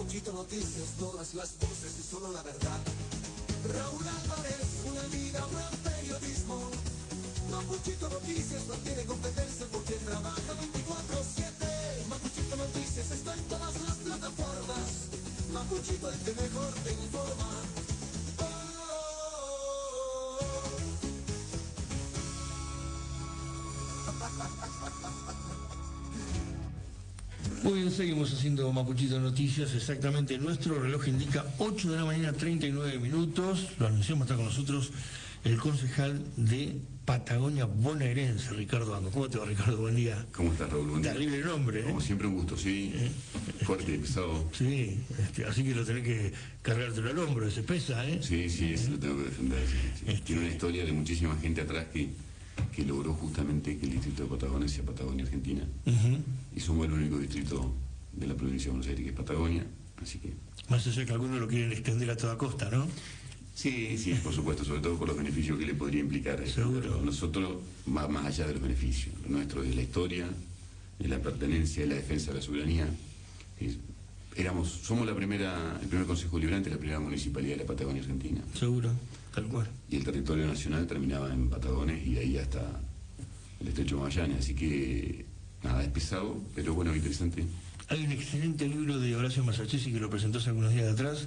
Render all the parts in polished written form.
Mapuchito Noticias, todas las voces y solo la verdad. Raúl Álvarez, una vida, un gran periodismo. Mapuchito Noticias no tiene competencia porque trabaja 24/7. Mapuchito Noticias está en todas las plataformas. Mapuchito, el que mejor te informa. Muy bien, seguimos haciendo Mapuchito Noticias. Exactamente, nuestro reloj indica 8 de la mañana, 39 minutos. Lo anunciamos, está con nosotros el concejal de Patagonia bonaerense, Ricardo Ando. ¿Cómo te va, Ricardo? Buen día. ¿Cómo estás, Raúl? Buen día. Terrible nombre, ¿eh? Como siempre, un gusto, sí. Fuerte, pesado. Sí, así que lo tenés que cargártelo al hombro, se pesa, ¿eh? Sí, eso lo tengo que defender. Sí. Tiene una historia de muchísima gente atrás que logró justamente que el distrito de Patagonia sea Patagonia Argentina. Y somos el único distrito de la provincia de Buenos Aires que es Patagonia, así que... Más allá que algunos lo quieren extender a toda costa, ¿no? Sí, por supuesto, sobre todo por los beneficios que le podría implicar. Seguro. Nosotros, más allá de los beneficios, lo nuestro es la historia, es la pertenencia, es la defensa de la soberanía. Somos el primer Consejo Deliberante, la primera municipalidad de la Patagonia Argentina. Seguro, tal cual. Y el territorio nacional terminaba en Patagones y de ahí hasta el estrecho de Magallanes, así que nada, es pesado, pero bueno, interesante. Hay un excelente libro de Horacio Masachesi que lo presentó hace algunos días atrás,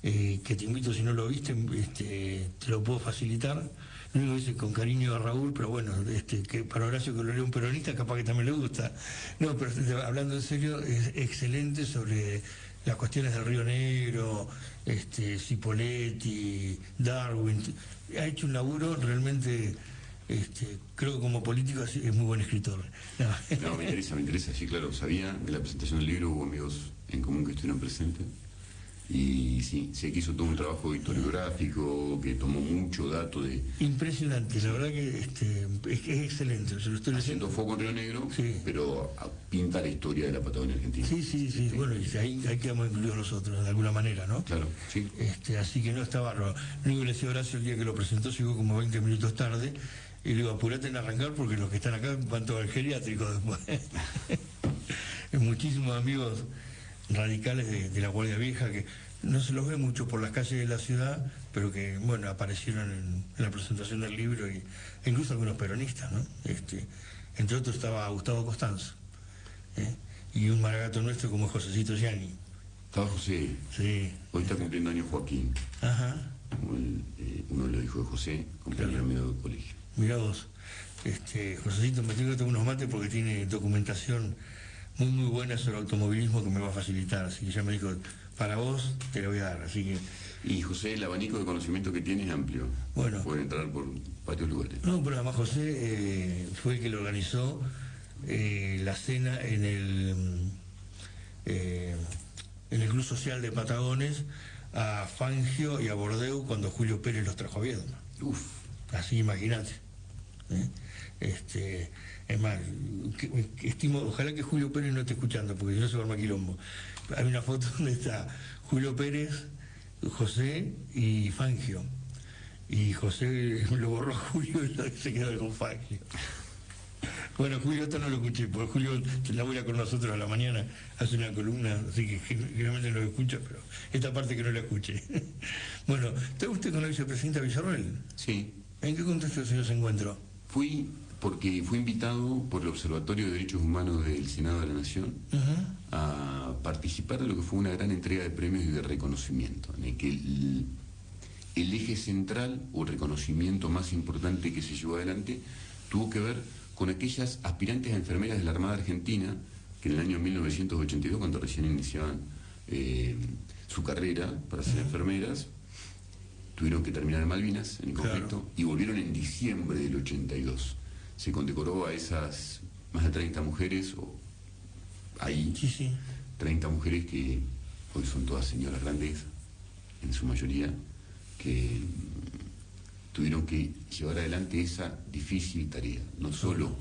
que te invito, si no lo viste, te lo puedo facilitar. Lo único que dice con cariño a Raúl, pero bueno, que para Horacio, que lo lee un peronista, capaz que también le gusta. No, pero hablando en serio, es excelente sobre las cuestiones del Río Negro, Cipolletti, Darwin. Ha hecho un laburo realmente, creo que como político es muy buen escritor. No, me interesa, sí, claro. Sabía de la presentación del libro, hubo amigos en común que estuvieron presentes. Y sí, sé que hizo todo un trabajo historiográfico, que tomó mucho dato de... Impresionante, la verdad que es excelente. Se lo estoy haciendo foco en Río Negro, sí, pero pinta la historia de la Patagonia Argentina. Sí. Bueno, y ahí quedamos incluidos nosotros, de alguna manera, ¿no? Claro, sí. Así que no está bárbaro. Lo único que le decía Horacio el día que lo presentó, llegó como 20 minutos tarde, y le digo, apurate en arrancar porque los que están acá van todos al geriátrico después. Muchísimos amigos radicales de la Guardia Vieja que no se los ve mucho por las calles de la ciudad, pero que, bueno, aparecieron en la presentación del libro, e incluso algunos peronistas, ¿no? Entre otros estaba Gustavo Costanzo, y un maragato nuestro como Josecito Gianni. Estaba José. Sí. Hoy está cumpliendo años Joaquín. Ajá. Uno de los hijos de José, compañero mío de colegio. Mirá vos, Josecito, me tengo que tomar unos mates porque tiene documentación muy buena sobre automovilismo que me va a facilitar, así que ya me dijo, para vos te lo voy a dar, así que... Y José, el abanico de conocimiento que tiene es amplio. Bueno. Puede entrar por varios lugares. No, pero además José fue el que lo organizó la cena en el Club Social de Patagones a Fangio y a Bordeu cuando Julio Pérez los trajo a Viedma. Uf. Así, imagínate. Es más, estimo, ojalá que Julio Pérez no esté escuchando, porque si no se va a armar quilombo. Hay una foto donde está Julio Pérez, José y Fangio. Y José lo borró a Julio y se quedó con Fangio. Bueno, Julio, esto no lo escuché, porque Julio labura con nosotros a la mañana, hace una columna, así que generalmente no lo escucha, pero esta parte que no la escuche. Bueno, ¿está usted con la vicepresidenta Villarroel? Sí. ¿En qué contexto se encuentró? Fui porque fui invitado por el Observatorio de Derechos Humanos del Senado de la Nación a participar de lo que fue una gran entrega de premios y de reconocimiento, en el que el eje central o reconocimiento más importante que se llevó adelante tuvo que ver con aquellas aspirantes a enfermeras de la Armada Argentina que en el año 1982, cuando recién iniciaban su carrera para ser enfermeras, tuvieron que terminar en Malvinas, en el conflicto, y volvieron en diciembre del 82. Se condecoró a esas más de 30 mujeres, o ahí, 30 mujeres que hoy son todas señoras grandes, en su mayoría, que tuvieron que llevar adelante esa difícil tarea, no solo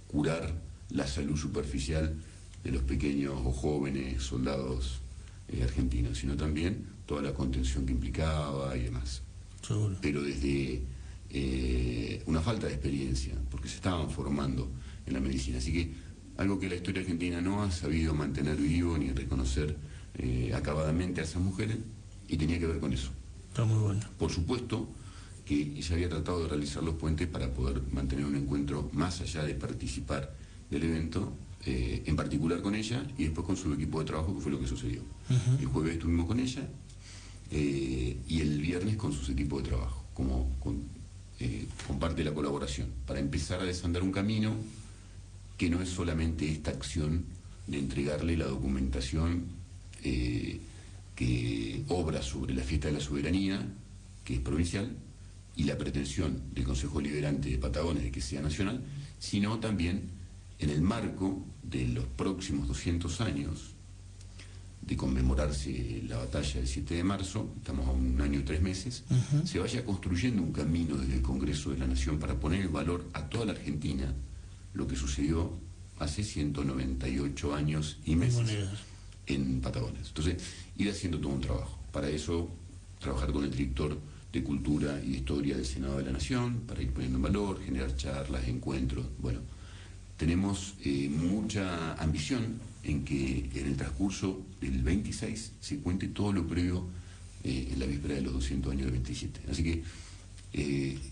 curar la salud superficial de los pequeños o jóvenes soldados argentinos, sino también toda la contención que implicaba y demás. Seguro. Pero desde una falta de experiencia, porque se estaban formando en la medicina. Así que algo que la historia argentina no ha sabido mantener vivo ni reconocer acabadamente a esas mujeres, y tenía que ver con eso. Está muy bueno. Por supuesto que se había tratado de realizar los puentes para poder mantener un encuentro más allá de participar del evento, en particular con ella y después con su equipo de trabajo, que fue lo que sucedió. El jueves estuvimos con ella y el viernes con sus equipos de trabajo, con parte de la colaboración, para empezar a desandar un camino que no es solamente esta acción de entregarle la documentación que obra sobre la fiesta de la soberanía, que es provincial, y la pretensión del Consejo Liberante de Patagones de que sea nacional, sino también en el marco de los próximos 200 años de conmemorarse la batalla del 7 de marzo, estamos a 1 año y 3 meses, se vaya construyendo un camino desde el Congreso de la Nación para poner en valor a toda la Argentina lo que sucedió hace 198 años y meses en Patagones. Entonces, ir haciendo todo un trabajo. Para eso, trabajar con el director de Cultura y de Historia del Senado de la Nación, para ir poniendo en valor, generar charlas, encuentros. Bueno, tenemos mucha ambición en que en el transcurso del 26 se cuente todo lo previo en la víspera de los 200 años del 27. Así que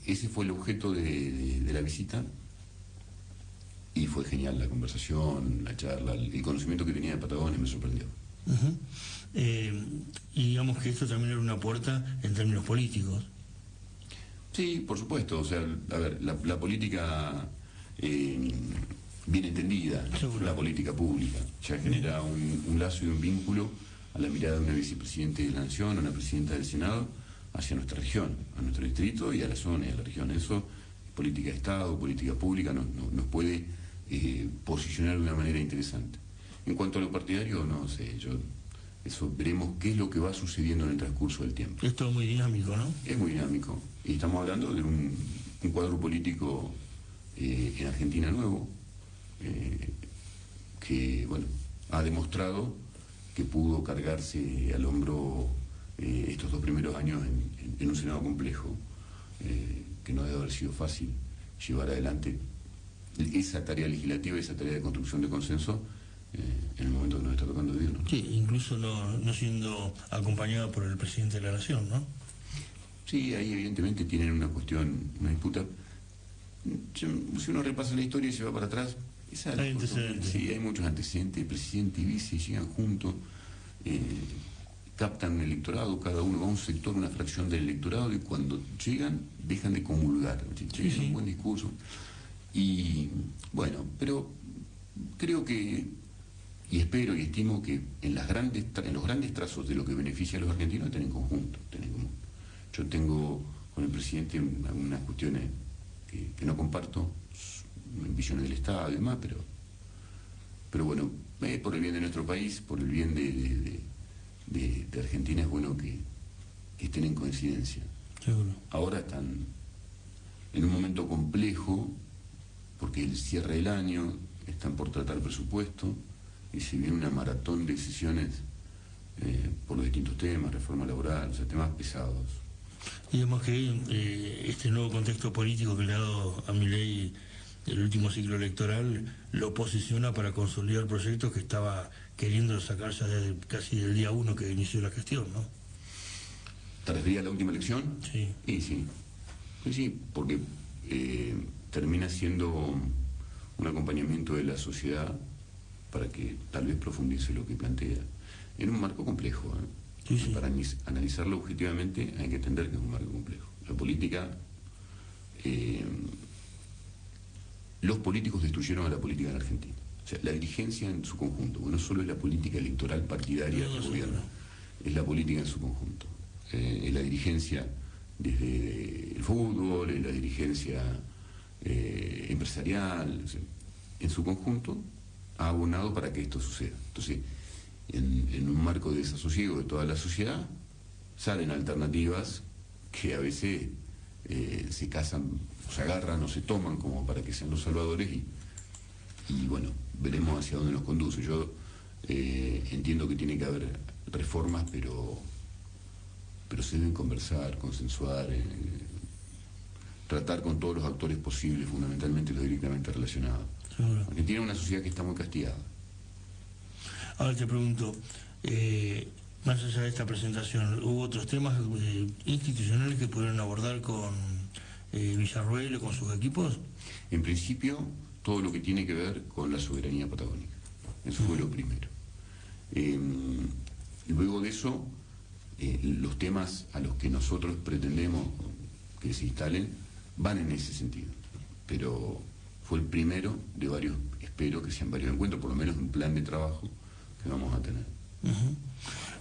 ese fue el objeto de la visita, y fue genial la conversación, la charla, el conocimiento que tenía de Patagones me sorprendió. Y digamos que esto también era una puerta en términos políticos. Sí, por supuesto. O sea, a ver, la política bien entendida, seguro, la política pública, ya genera un lazo y un vínculo a la mirada de una vicepresidente de la Nación, una presidenta del Senado, hacia nuestra región, a nuestro distrito y a la zona y a la región. Eso, política de Estado, política pública, nos puede posicionar de una manera interesante. En cuanto a lo partidario, no sé, eso veremos qué es lo que va sucediendo en el transcurso del tiempo. Es todo muy dinámico, ¿no? Es muy dinámico. Y estamos hablando de un cuadro político en Argentina nuevo, que, bueno, ha demostrado que pudo cargarse al hombro estos 2 primeros años en un Senado complejo, que no debe haber sido fácil llevar adelante esa tarea legislativa, esa tarea de construcción de consenso en el momento que nos está tocando vivir, ¿no? Sí, incluso no siendo acompañado por el presidente de la Nación, ¿no? Sí, ahí evidentemente tienen una cuestión, una disputa. Si uno repasa la historia y se va para atrás, hay antecedentes. Sí, hay muchos antecedentes. El presidente y vice llegan juntos, captan un electorado, cada uno va a un sector, una fracción del electorado, y cuando llegan dejan de comulgar. Llegan un buen discurso. Y bueno, pero creo que, y espero y estimo que en los grandes trazos de lo que beneficia a los argentinos estén en conjunto. Yo tengo con el presidente algunas cuestiones que no comparto, visiones del Estado y demás, pero bueno, por el bien de nuestro país, por el bien de Argentina, es bueno que estén en coincidencia. Seguro. Ahora están en un momento complejo, porque el cierre del año, están por tratar presupuesto, y se viene una maratón de decisiones por los distintos temas, reforma laboral, o sea, temas pesados. Digamos que este nuevo contexto político que le ha dado a Milei el último ciclo electoral lo posiciona para consolidar proyectos que estaba queriendo sacar ya desde casi del día 1 que inició la gestión, ¿no? ¿Tardaría la última elección? Sí. Y sí. Pues sí, porque termina siendo un acompañamiento de la sociedad para que tal vez profundice lo que plantea en un marco complejo, ¿eh? Sí, sí. Para analizarlo objetivamente hay que entender que es un marco complejo. La política, los políticos destruyeron a la política en Argentina. O sea, la dirigencia en su conjunto, no solo es la política electoral partidaria del gobierno, es la política en su conjunto. Es la dirigencia desde el fútbol, es la dirigencia empresarial, o sea, en su conjunto ha abonado para que esto suceda. Entonces, en un marco de desasosiego de toda la sociedad, salen alternativas que a veces se casan, o se agarran o se toman como para que sean los salvadores, y bueno, veremos hacia dónde nos conduce. Yo entiendo que tiene que haber reformas, pero se deben conversar, consensuar, tratar con todos los actores posibles, fundamentalmente los directamente relacionados. Seguro. Argentina es una sociedad que está muy castigada. Ahora te pregunto, más allá de esta presentación, ¿hubo otros temas institucionales que pudieron abordar con Villarroel o con sus equipos? En principio, todo lo que tiene que ver con la soberanía patagónica. Eso fue lo primero. Luego de eso, los temas a los que nosotros pretendemos que se instalen van en ese sentido. Pero fue el primero de varios, espero que sean varios encuentros, por lo menos un plan de trabajo que vamos a tener.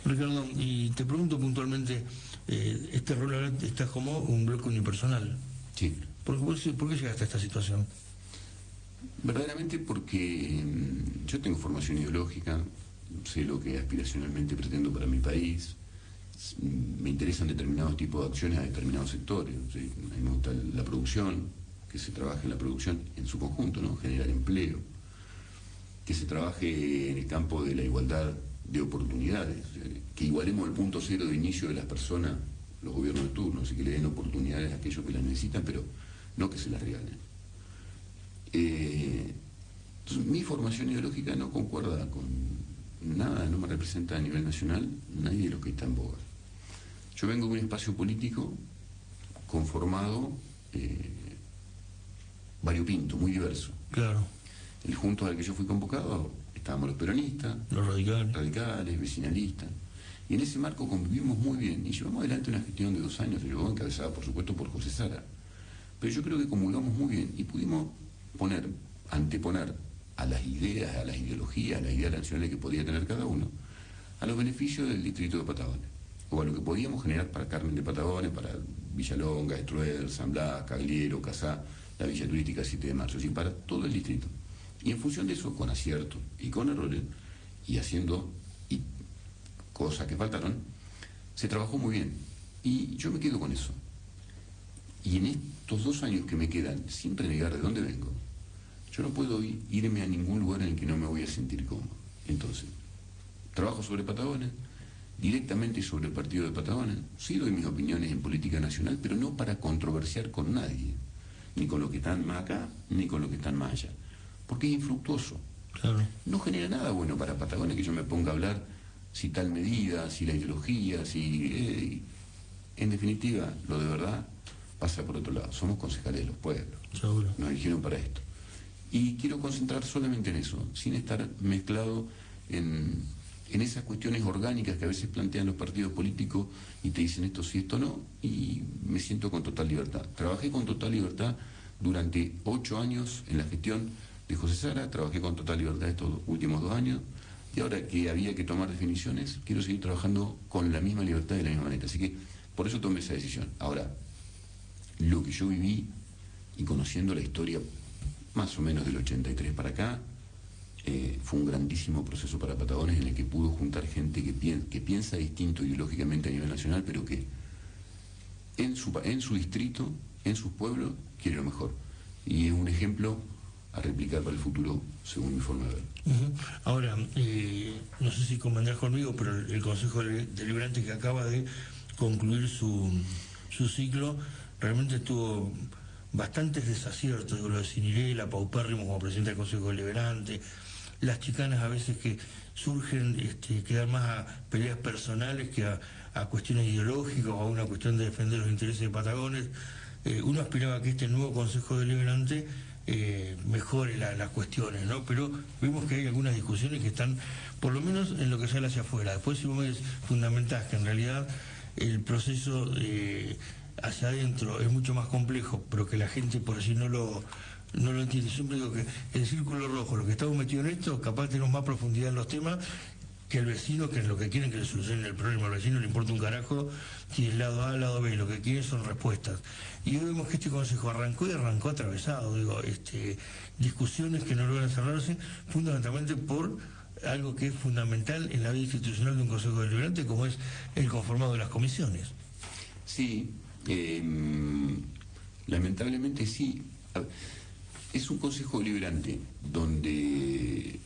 Ricardo, y te pregunto puntualmente, este rol ahora está como un bloque unipersonal. Sí. ¿Por qué llegaste a esta situación? Verdaderamente porque yo tengo formación ideológica, sé lo que aspiracionalmente pretendo para mi país, me interesan determinados tipos de acciones a determinados sectores. ¿Sí? A mí me gusta la producción, que se trabaje en la producción en su conjunto, ¿no? Generar empleo, que se trabaje en el campo de la igualdad de oportunidades, que igualemos el punto cero de inicio de las personas, los gobiernos de turno, así que le den oportunidades a aquellos que las necesitan, pero no que se las regalen. Entonces, mi formación ideológica no concuerda con nada, no me representa a nivel nacional nadie de lo que está en boga. Yo vengo de un espacio político conformado variopinto, muy diverso. Claro. El junto al que yo fui convocado estábamos los peronistas, los radicales, vecinalistas, y en ese marco convivimos muy bien y llevamos adelante una gestión de 2 años, se llevó encabezada por supuesto por José Sara, pero yo creo que comulgamos muy bien y pudimos anteponer a las ideas, a las ideologías, a las ideas nacionales que podía tener cada uno, a los beneficios del distrito de Patagones, o a lo que podíamos generar para Carmen de Patagones, para Villalonga, Estruer, San Blas, Cagliero, Casá, la Villa Turística 7 de Marzo, es decir, para todo el distrito. Y en función de eso, con aciertos y con errores, y haciendo cosas que faltaron, se trabajó muy bien. Y yo me quedo con eso. Y en estos 2 años que me quedan, sin renegar de dónde vengo, yo no puedo irme a ningún lugar en el que no me voy a sentir cómodo. Entonces, trabajo sobre Patagones, directamente sobre el partido de Patagones, sí doy mis opiniones en política nacional, pero no para controversiar con nadie, ni con los que están más acá, ni con los que están más allá, porque es infructuoso. Claro. No genera nada bueno para Patagones que yo me ponga a hablar si tal medida, si la ideología, si... en definitiva, lo de verdad pasa por otro lado. Somos concejales de los pueblos. Seguro. Nos eligieron para esto. Y quiero concentrar solamente en eso, sin estar mezclado en esas cuestiones orgánicas que a veces plantean los partidos políticos y te dicen esto sí, esto no, y me siento con total libertad. Trabajé con total libertad durante 8 años en la gestión de José Sara, trabajé con total libertad estos últimos 2 años, y ahora que había que tomar definiciones, quiero seguir trabajando con la misma libertad y de la misma manera. Así que por eso tomé esa decisión. Ahora, lo que yo viví y conociendo la historia más o menos del 83 para acá, fue un grandísimo proceso para Patagones en el que pudo juntar gente que piensa distinto ideológicamente a nivel nacional, pero que en su distrito, en sus pueblos, quiere lo mejor. Y es un ejemplo a replicar para el futuro, según mi forma de ver. Ahora, no sé si convendrás conmigo, pero el Consejo Deliberante que acaba de concluir su ciclo realmente tuvo bastantes desaciertos. Digo, lo de Cinirela, paupérrimo como presidente del Consejo Deliberante, las chicanas a veces que surgen, que dan más a peleas personales que a cuestiones ideológicas o a una cuestión de defender los intereses de Patagones. Uno aspiraba a que este nuevo Consejo Deliberante mejore las cuestiones, ¿no? Pero vimos que hay algunas discusiones que están, por lo menos en lo que sale hacia afuera. Después, si vos me fundamentás que en realidad el proceso hacia adentro es mucho más complejo, pero que la gente por así no lo entiende. Siempre digo que el círculo rojo, los que estamos metidos en esto, capaz tenemos más profundidad en los temas que el vecino, que es lo que quieren que le solucionen el problema. Al vecino le importa un carajo si es lado A, lado B, lo que quieren son respuestas. Y hoy vemos que este consejo arrancó atravesado, discusiones que no logran cerrarse, fundamentalmente por algo que es fundamental en la vida institucional de un consejo deliberante, como es el conformado de las comisiones. Sí, lamentablemente sí. Es un consejo deliberante donde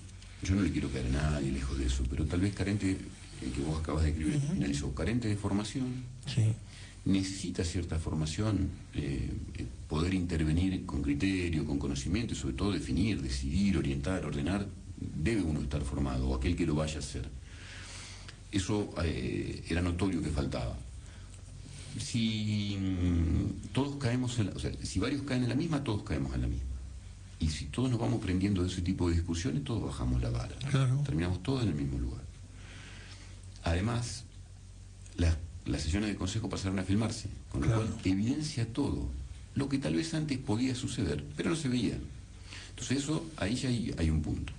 yo no le quiero caer a nadie lejos de eso, pero tal vez carente, el que vos acabas de escribir, finalizó, carente de formación. Sí. Necesita cierta formación, poder intervenir con criterio, con conocimiento y sobre todo definir, decidir, orientar, ordenar. Debe uno estar formado, o aquel que lo vaya a hacer. Eso era notorio que faltaba. Si todos caemos o sea, si varios caen en la misma, todos caemos en la misma. Y si todos nos vamos prendiendo de ese tipo de discusiones, todos bajamos la vara. Claro. Terminamos todos en el mismo lugar. Además, las sesiones de consejo pasaron a filmarse, con lo cual evidencia todo lo que tal vez antes podía suceder, pero no se veía. Entonces eso, ahí ya hay un punto.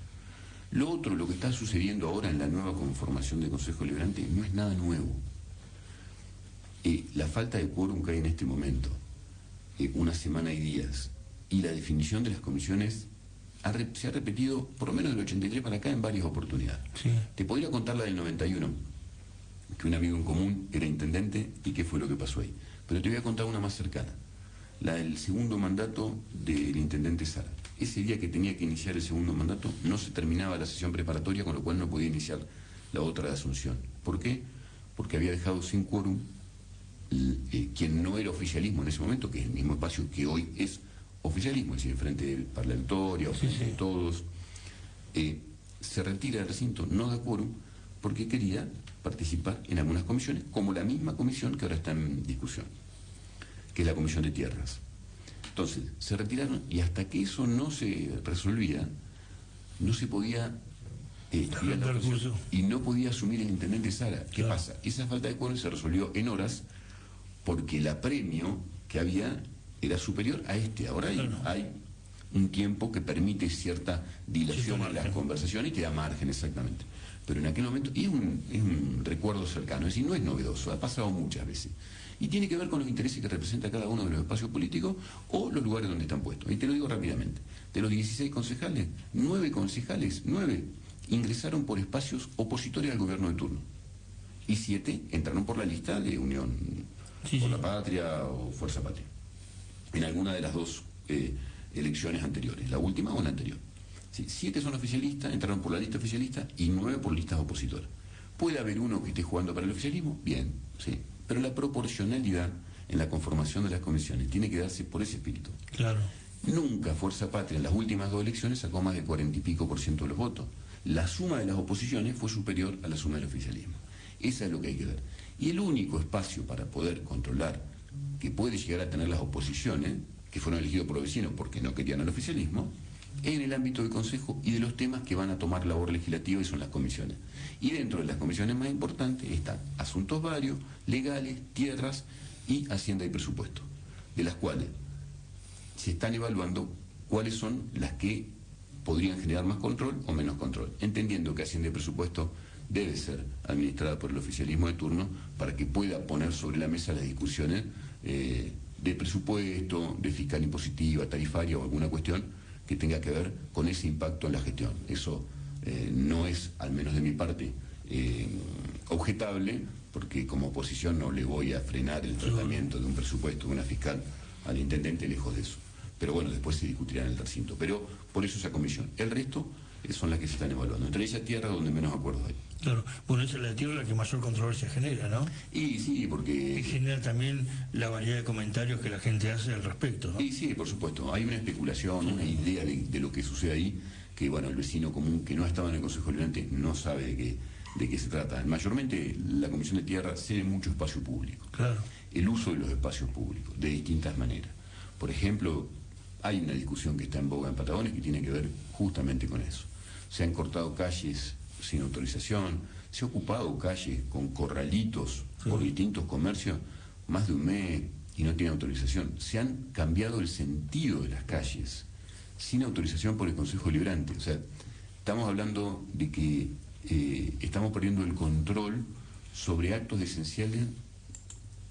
Lo otro, lo que está sucediendo ahora en la nueva conformación del Consejo Deliberante, no es nada nuevo. La falta de quórum que hay en este momento, una semana y días, y la definición de las comisiones se ha repetido por lo menos del 83 para acá en varias oportunidades. Sí. Te podría contar la del 91, que un amigo en común era intendente y qué fue lo que pasó ahí. Pero te voy a contar una más cercana, la del segundo mandato del intendente Sara. Ese día que tenía que iniciar el segundo mandato no se terminaba la sesión preparatoria, con lo cual no podía iniciar la otra de Asunción. ¿Por qué? Porque había dejado sin quórum quien no era oficialismo en ese momento, que es el mismo espacio que hoy es oficialismo, es decir, frente del parlamentario, frente de todos, se retira del recinto, no da quórum, porque quería participar en algunas comisiones, como la misma comisión que ahora está en discusión, que es la Comisión de Tierras. Entonces, se retiraron y hasta que eso no se resolvía, no se podía ir a la comisión, y no podía asumir el intendente Sara. ¿Qué pasa? Esa falta de quórum se resolvió en horas porque el apremio que había era superior a este. Ahora hay un tiempo que permite cierta dilación en las conversaciones y que da margen, exactamente. Pero en aquel momento, y es un recuerdo cercano, es decir, no es novedoso, ha pasado muchas veces. Y tiene que ver con los intereses que representa cada uno de los espacios políticos o los lugares donde están puestos. Y te lo digo rápidamente. De los 16 concejales, 9 concejales, 9, ingresaron por espacios opositores al gobierno de turno. Y 7 entraron por la lista de Unión por la Patria o Fuerza Patria. En alguna de las dos elecciones anteriores, la última o la anterior. Sí, 7 son oficialistas, entraron por la lista oficialista, y 9 por listas opositoras. ¿Puede haber uno que esté jugando para el oficialismo? Bien, sí. Pero la proporcionalidad en la conformación de las comisiones tiene que darse por ese espíritu. Claro. Nunca Fuerza Patria en las últimas 2 elecciones sacó más del 40 y pico % de los votos. La suma de las oposiciones fue superior a la suma del oficialismo. Esa es lo que hay que ver. Y el único espacio para poder controlar que puede llegar a tener las oposiciones, que fueron elegidos por los vecinos porque no querían al oficialismo, es en el ámbito del Consejo y de los temas que van a tomar labor legislativa, y son las comisiones. Y dentro de las comisiones más importantes están asuntos varios, legales, tierras y Hacienda y Presupuesto, de las cuales se están evaluando cuáles son las que podrían generar más control o menos control, entendiendo que Hacienda y Presupuesto debe ser administrada por el oficialismo de turno para que pueda poner sobre la mesa las discusiones de presupuesto, de fiscal impositiva, tarifaria o alguna cuestión que tenga que ver con ese impacto en la gestión. Eso no es, al menos de mi parte, objetable, porque como oposición no le voy a frenar el tratamiento de un presupuesto de una fiscal al intendente, lejos de eso. Pero bueno, después se discutirá en el recinto. Pero por eso esa comisión. El resto son las que se están evaluando. Entre ellas tierra, donde menos acuerdos hay. Claro, bueno, esa es la tierra la que mayor controversia genera, ¿no? Y sí, porque... Y genera también la variedad de comentarios que la gente hace al respecto, ¿no? Y sí, por supuesto. Hay una especulación, una idea de lo que sucede ahí, que bueno, el vecino común que no ha estado en el Consejo Deliberante no sabe de qué se trata. Mayormente la Comisión de Tierra cede mucho espacio público. Claro. El uso de los espacios públicos, de distintas maneras. Por ejemplo, hay una discusión que está en boga en Patagones que tiene que ver justamente con eso. Se han cortado calles sin autorización, se ha ocupado calles con corralitos por distintos comercios más de un mes y no tiene autorización. Se han cambiado el sentido de las calles sin autorización por el Consejo Deliberante. O sea, estamos hablando de que estamos perdiendo el control sobre actos esenciales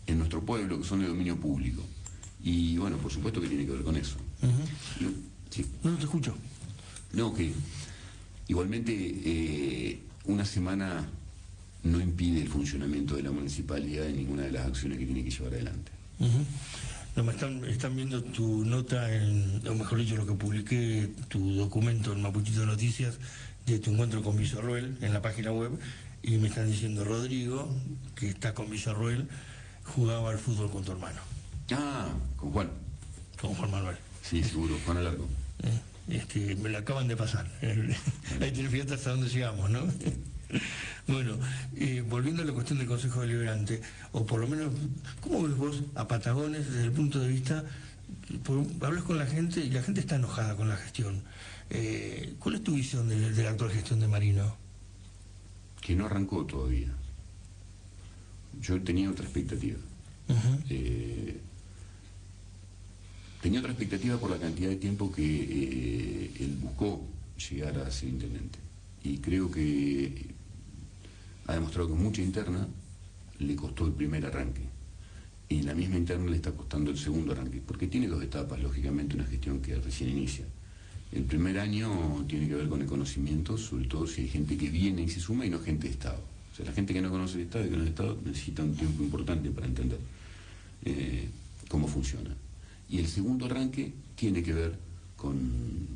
en nuestro pueblo que son de dominio público. Y bueno, por supuesto que tiene que ver con eso. Sí. No te escucho. No, que igualmente una semana no impide el funcionamiento de la municipalidad en ninguna de las acciones que tiene que llevar adelante. No, están viendo tu nota, o mejor dicho, lo que publiqué, tu documento en Mapuchito Noticias, de tu encuentro con Villarroel en la página web, y me están diciendo, Rodrigo, que está con Villarroel, jugaba al fútbol con tu hermano. Ah, con Juan. Con Juan Manuel. Sí, seguro, Juan Alargo. Me la acaban de pasar. Ahí te fíjate hasta dónde llegamos, ¿no? Bueno, volviendo a la cuestión del Consejo Deliberante, o por lo menos, ¿cómo ves vos a Patagones desde el punto de vista, hablas con la gente y la gente está enojada con la gestión? ¿Cuál es tu visión de la actual gestión de Marino? Que no arrancó todavía. Yo tenía otra expectativa. Tenía otra expectativa por la cantidad de tiempo que él buscó llegar a ser intendente. Y creo que ha demostrado que mucha interna le costó el primer arranque. Y la misma interna le está costando el segundo arranque, porque tiene dos etapas, lógicamente, una gestión que recién inicia. El primer año tiene que ver con el conocimiento, sobre todo si hay gente que viene y se suma y no gente de Estado. O sea, la gente que no conoce el Estado y que no es Estado necesita un tiempo importante para entender cómo funciona. Y el segundo arranque tiene que ver con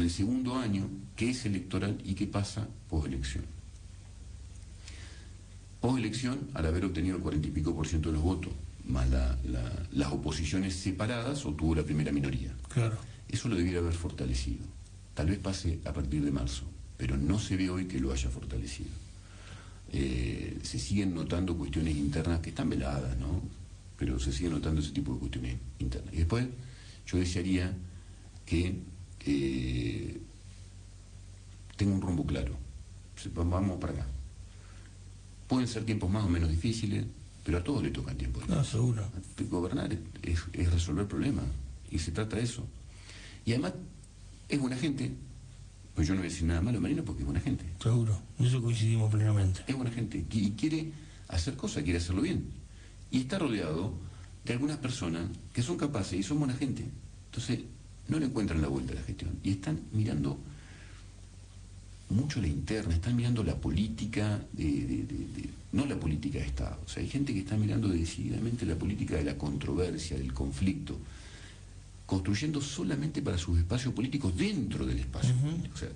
el segundo año, que es electoral y que pasa postelección. Postelección, al haber obtenido el 40 y pico % de los votos, más las oposiciones separadas, obtuvo la primera minoría. Claro. Eso lo debiera haber fortalecido. Tal vez pase a partir de marzo, pero no se ve hoy que lo haya fortalecido. Se siguen notando cuestiones internas que están veladas, ¿no? Pero se siguen notando ese tipo de cuestiones internas. Y después yo desearía que tenga un rumbo claro. Vamos para acá. Pueden ser tiempos más o menos difíciles, pero a todos le tocan tiempos difíciles. No, seguro. Gobernar es resolver problemas, y se trata de eso. Y además es buena gente, pues yo no voy a decir nada malo de Marino porque es buena gente. Seguro, en eso coincidimos plenamente. Es buena gente y quiere hacer cosas, quiere hacerlo bien. Y está rodeado de algunas personas que son capaces y son buena gente. Entonces no le encuentran la vuelta a la gestión y están mirando mucho la interna, están mirando la política no la política de Estado. O sea, hay gente que está mirando decididamente la política de la controversia, del conflicto, construyendo solamente para sus espacios políticos dentro del espacio político. O sea,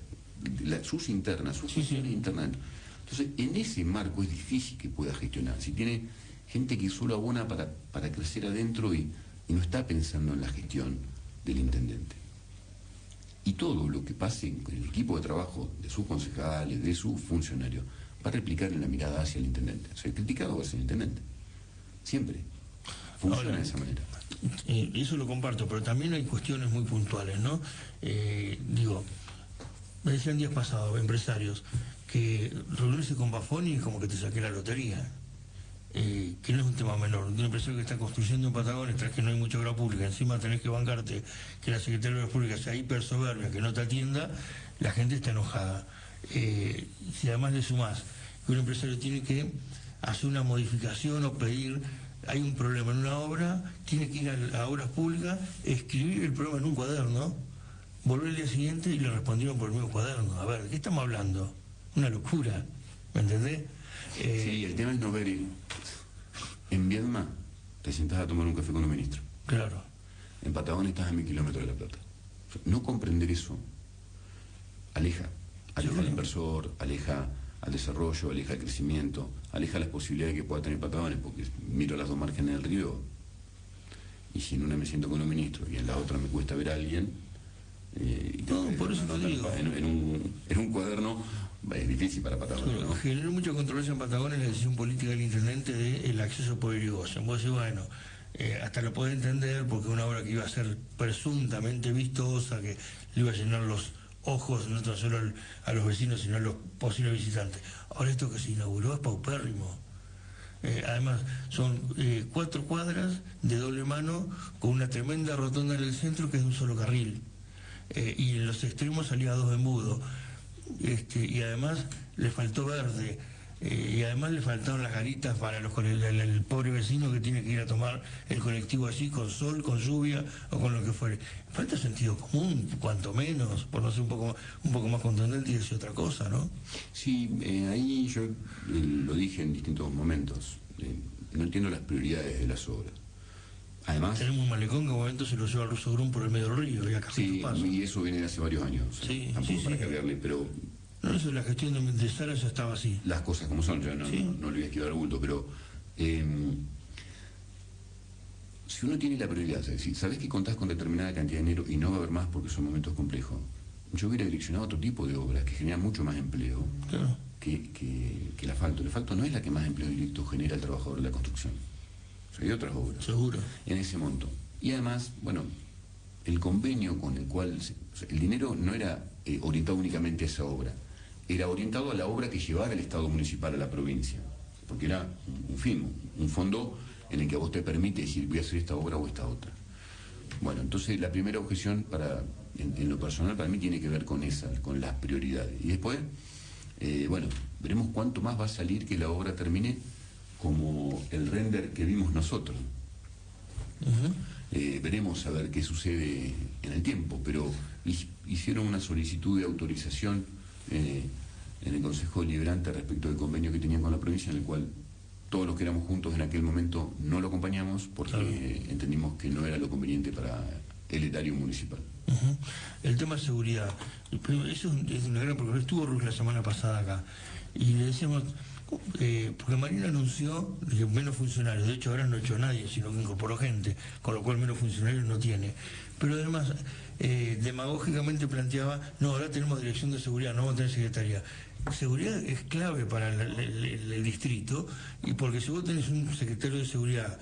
sus internas, sus funciones internas. Entonces, en ese marco es difícil que pueda gestionar. Si tiene gente que solo abona para crecer adentro y no está pensando en la gestión del intendente. Y todo lo que pase en el equipo de trabajo de sus concejales, de sus funcionarios, va a replicar en la mirada hacia el intendente. O sea, el criticado va a ser el intendente. Siempre. Funciona de esa manera. Eso lo comparto, pero también hay cuestiones muy puntuales, ¿no? Me decían días pasados empresarios que reunirse con Bafoni es como que te saqué la lotería. Que no es un tema menor. Un empresario que está construyendo en Patagones, tras que no hay mucha obra pública, encima tenés que bancarte que la Secretaría de Obras Públicas sea hiper soberbia, que no te atienda, la gente está enojada. Si además le sumás que un empresario tiene que hacer una modificación o pedir, hay un problema en una obra, tiene que ir a Obras Públicas, escribir el problema en un cuaderno, volver al día siguiente y le respondieron por el mismo cuaderno. A ver, ¿de qué estamos hablando? Una locura, ¿me entendés? Sí, el tema es no ver. En Viedma te sentás a tomar un café con un ministro. Claro. En Patagones estás a 1000 kilómetros de La Plata. No comprender eso aleja al inversor, aleja al desarrollo, aleja el crecimiento, aleja las posibilidades que pueda tener Patagones, porque miro las dos márgenes del río y si en una me siento con un ministro y en la otra me cuesta ver a alguien, por eso te digo. En un cuaderno es difícil para Patagones, ¿no? Generó mucha controversia en Patagones la decisión política del intendente del acceso a poder y goce. Vos decís, bueno, hasta lo podés entender porque una obra que iba a ser presuntamente vistosa, que le iba a llenar los ojos no solo a los vecinos sino a los posibles visitantes. Ahora esto que se inauguró es paupérrimo. Además son 4 cuadras de doble mano con una tremenda rotonda en el centro que es de un solo carril. Y en los extremos salía 2 embudos. Y además le faltó verde. Y además le faltaron las garitas para el pobre vecino que tiene que ir a tomar el colectivo así, con sol, con lluvia o con lo que fuere. Falta sentido común, cuanto menos, por no ser un poco más contundente y decir otra cosa, ¿no? Sí, ahí yo lo dije en distintos momentos. No entiendo las prioridades de las obras. Además, tenemos un malecón que en un momento se lo lleva al Ruso Grum por el medio del río y acá sí, y eso viene de hace varios años. Sí, tampoco sí, para sí. cargarle, pero no, eso, la gestión de Sara ya estaba así. Las cosas como son, yo no le voy a esquivar el bulto, pero si uno tiene la prioridad, es decir, sabes que contás con determinada cantidad de dinero y no va a haber más porque son momentos complejos, yo hubiera direccionado otro tipo de obras que generan mucho más empleo, claro, que el asfalto. El asfalto no es la que más empleo directo genera al trabajador de la construcción. O sea, hay otras obras. Seguro. En ese monto. Y además, bueno, el convenio con el cual... o sea, el dinero no era orientado únicamente a esa obra. Era orientado a la obra que llevara el Estado municipal a la provincia. Porque era un fin, un fondo en el que a vos te permite decir voy a hacer esta obra o esta otra. Bueno, entonces la primera objeción en lo personal para mí tiene que ver con con las prioridades. Y después, bueno, veremos cuánto más va a salir que la obra termine como el render que vimos nosotros. Veremos a ver qué sucede en el tiempo, pero hicieron una solicitud de autorización en el Consejo Deliberante respecto del convenio que tenían con la provincia, en el cual todos los que éramos juntos en aquel momento no lo acompañamos porque entendimos que no era lo conveniente para el erario municipal. El tema de seguridad, eso es una gran preocupación. Estuvo Ruz la semana pasada acá y le decíamos, porque Marina anunció que menos funcionarios, de hecho ahora no ha hecho nadie, sino que incorporó gente, con lo cual menos funcionarios no tiene. Pero además, demagógicamente planteaba, no, ahora tenemos dirección de seguridad, no vamos a tener secretaría. Seguridad es clave para el distrito, y porque si vos tenés un secretario de seguridad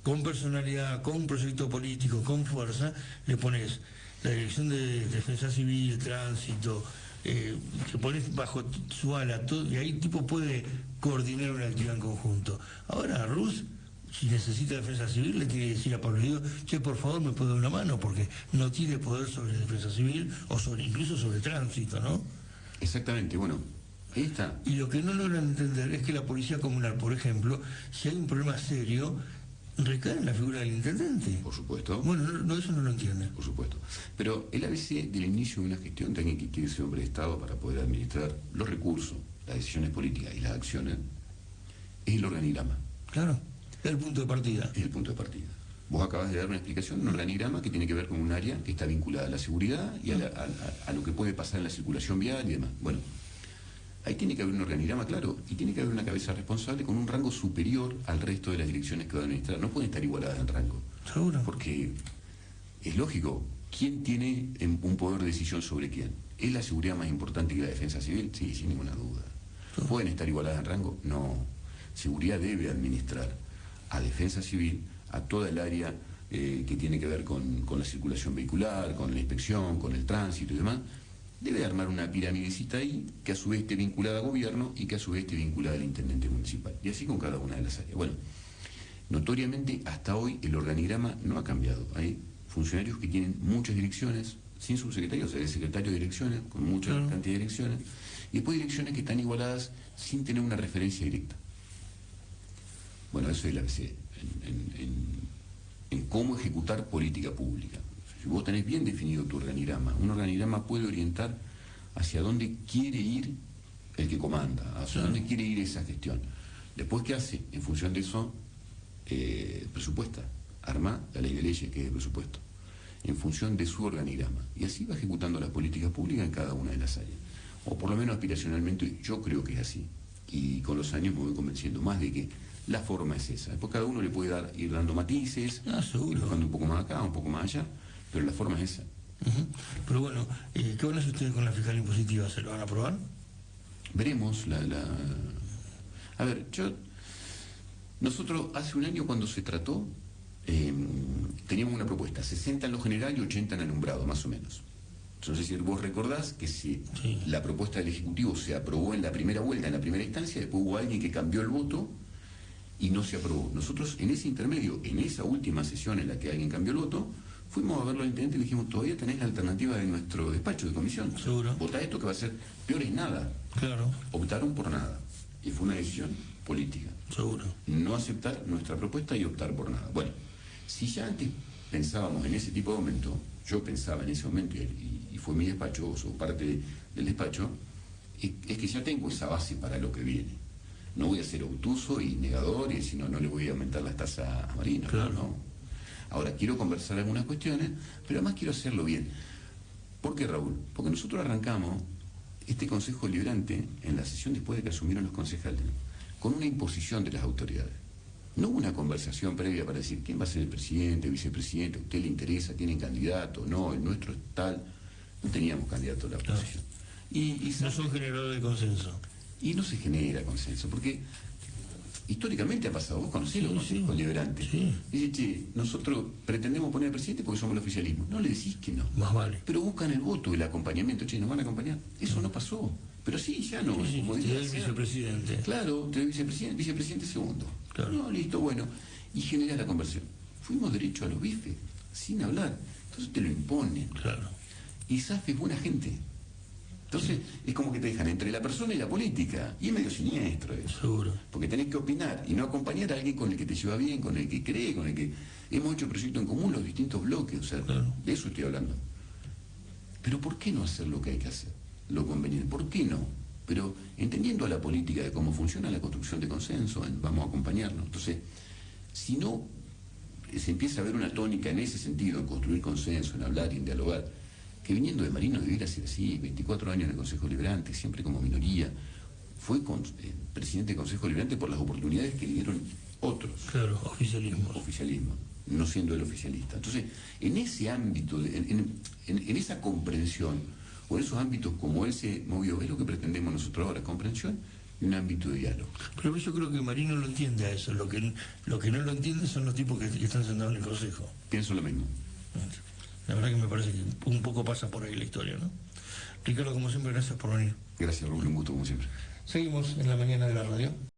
con personalidad, con proyecto político, con fuerza, le pones la dirección de defensa civil, tránsito, que pones bajo su ala todo, y ahí el tipo puede coordinar una actividad en conjunto. Ahora Ruz, si necesita defensa civil, le tiene que decir a Pablo Guido, che, por favor me puede dar una mano, porque no tiene poder sobre defensa civil o incluso sobre tránsito, ¿no? Exactamente, bueno, ahí está. Y lo que no logran entender es que la policía comunal, por ejemplo, si hay un problema serio, recae en la figura del intendente. Por supuesto. Bueno, eso no lo entienden. Por supuesto. Pero el ABC del inicio de una gestión de alguien que quiere ser hombre de Estado para poder administrar los recursos, las decisiones políticas y las acciones, es el organigrama. Claro, es el punto de partida. Es el punto de partida. Vos acabas de dar una explicación, un organigrama que tiene que ver con un área que está vinculada a la seguridad y a lo que puede pasar en la circulación vial y demás. Bueno, ahí tiene que haber un organigrama claro y tiene que haber una cabeza responsable con un rango superior al resto de las direcciones que va a administrar. No pueden estar igualadas en rango. Seguro. Porque es lógico, ¿quién tiene un poder de decisión sobre quién? ¿Es la seguridad más importante que la defensa civil? Sí, sin ninguna duda. ¿Pueden estar igualadas en rango? No. Seguridad debe administrar a defensa civil, a toda el área que tiene que ver con la circulación vehicular, con la inspección, con el tránsito y demás. Debe armar una piramidecita ahí, que a su vez esté vinculada a gobierno y que a su vez esté vinculada al intendente municipal. Y así con cada una de las áreas. Bueno, notoriamente hasta hoy el organigrama no ha cambiado. Hay funcionarios que tienen muchas direcciones, sin subsecretarios, o sea, el secretario de direcciones, con mucha cantidad de direcciones, y después direcciones que están igualadas sin tener una referencia directa. Bueno, eso es la ABC, en cómo ejecutar política pública. Si vos tenés bien definido tu organigrama, un organigrama puede orientar hacia dónde quiere ir el que comanda, hacia dónde quiere ir esa gestión. Después, ¿qué hace? En función de eso, presupuesta, arma la ley de leyes, que es el presupuesto, en función de su organigrama. Y así va ejecutando las políticas públicas en cada una de las áreas. O por lo menos aspiracionalmente yo creo que es así. Y con los años me voy convenciendo más de que la forma es esa. Después cada uno le puede ir dando matices, ir buscando un poco más acá, un poco más allá, pero la forma es esa. Pero bueno, ¿qué van a hacer ustedes con la fiscal impositiva? ¿Se lo van a aprobar? Veremos A ver, nosotros hace un año cuando se trató, teníamos una propuesta, 60 en lo general y 80 en alumbrado, más o menos. Entonces, si vos recordás que si la propuesta del Ejecutivo se aprobó en la primera vuelta, en la primera instancia, después hubo alguien que cambió el voto y no se aprobó. Nosotros en ese intermedio, en esa última sesión en la que alguien cambió el voto, fuimos a verlo al intendente y le dijimos, todavía tenés la alternativa de nuestro despacho de comisión. Seguro. Votá esto que va a ser peor es nada. Claro. Optaron por nada. Y fue una decisión política. Seguro. No aceptar nuestra propuesta y optar por nada. Bueno, si ya antes pensábamos en ese tipo de momento, yo pensaba en ese momento, y fue mi despacho, o parte del despacho, es que ya tengo esa base para lo que viene. No voy a ser obtuso y negador, y decir, no le voy a aumentar las tasas a Marina. Claro. No. Ahora, quiero conversar algunas cuestiones, pero además quiero hacerlo bien. ¿Por qué, Raúl? Porque nosotros arrancamos este Consejo Deliberante en la sesión después de que asumieron los concejales, con una imposición de las autoridades. No hubo una conversación previa para decir quién va a ser el presidente, el vicepresidente, a usted le interesa, tienen candidato, no, el nuestro es tal. No teníamos candidato a la oposición. No son generadores de consenso. Y no se genera consenso, porque históricamente ha pasado, vos conocés los consejos liberantes. Sí. Dice, che, nosotros pretendemos poner al presidente porque somos el oficialismo. No le decís que no. Más vale. Pero buscan el voto, el acompañamiento. Che, ¿nos van a acompañar? Eso no pasó. Pero sí, ya no. Sí, como te dice da el vicepresidente. Claro, te da vicepresidente segundo. Claro. No, listo, bueno. Y genera la conversión. Fuimos derecho a los bifes, sin hablar. Entonces te lo imponen. Claro. Y SAF es buena gente. Entonces, es como que te dejan entre la persona y la política. Y es medio siniestro eso. Seguro. Porque tenés que opinar y no acompañar a alguien con el que te lleva bien, con el que cree, con el que hemos hecho proyectos en común, los distintos bloques. O sea, Claro. de eso estoy hablando. Pero ¿por qué no hacer lo que hay que hacer? Lo conveniente. ¿Por qué no? Pero entendiendo a la política de cómo funciona la construcción de consenso, vamos a acompañarnos. Entonces, si no se empieza a ver una tónica en ese sentido, en construir consenso, en hablar y en dialogar, que viniendo de Marino debiera ser así, 24 años en el Consejo Liberante, siempre como minoría, fue presidente del Consejo Liberante por las oportunidades que le dieron otros. Claro, Oficialismo, no siendo el oficialista. Entonces, en ese ámbito, en esa comprensión, o en esos ámbitos como él se movió, es lo que pretendemos nosotros ahora, comprensión y un ámbito de diálogo. Pero yo creo que Marino lo entiende a eso. Lo que no lo entiende son los tipos que están sentados en el Consejo. Pienso lo mismo. La verdad que me parece que un poco pasa por ahí la historia, ¿no? Ricardo, como siempre, gracias por venir. Gracias, Raúl, un gusto como siempre. Seguimos en la mañana de la radio.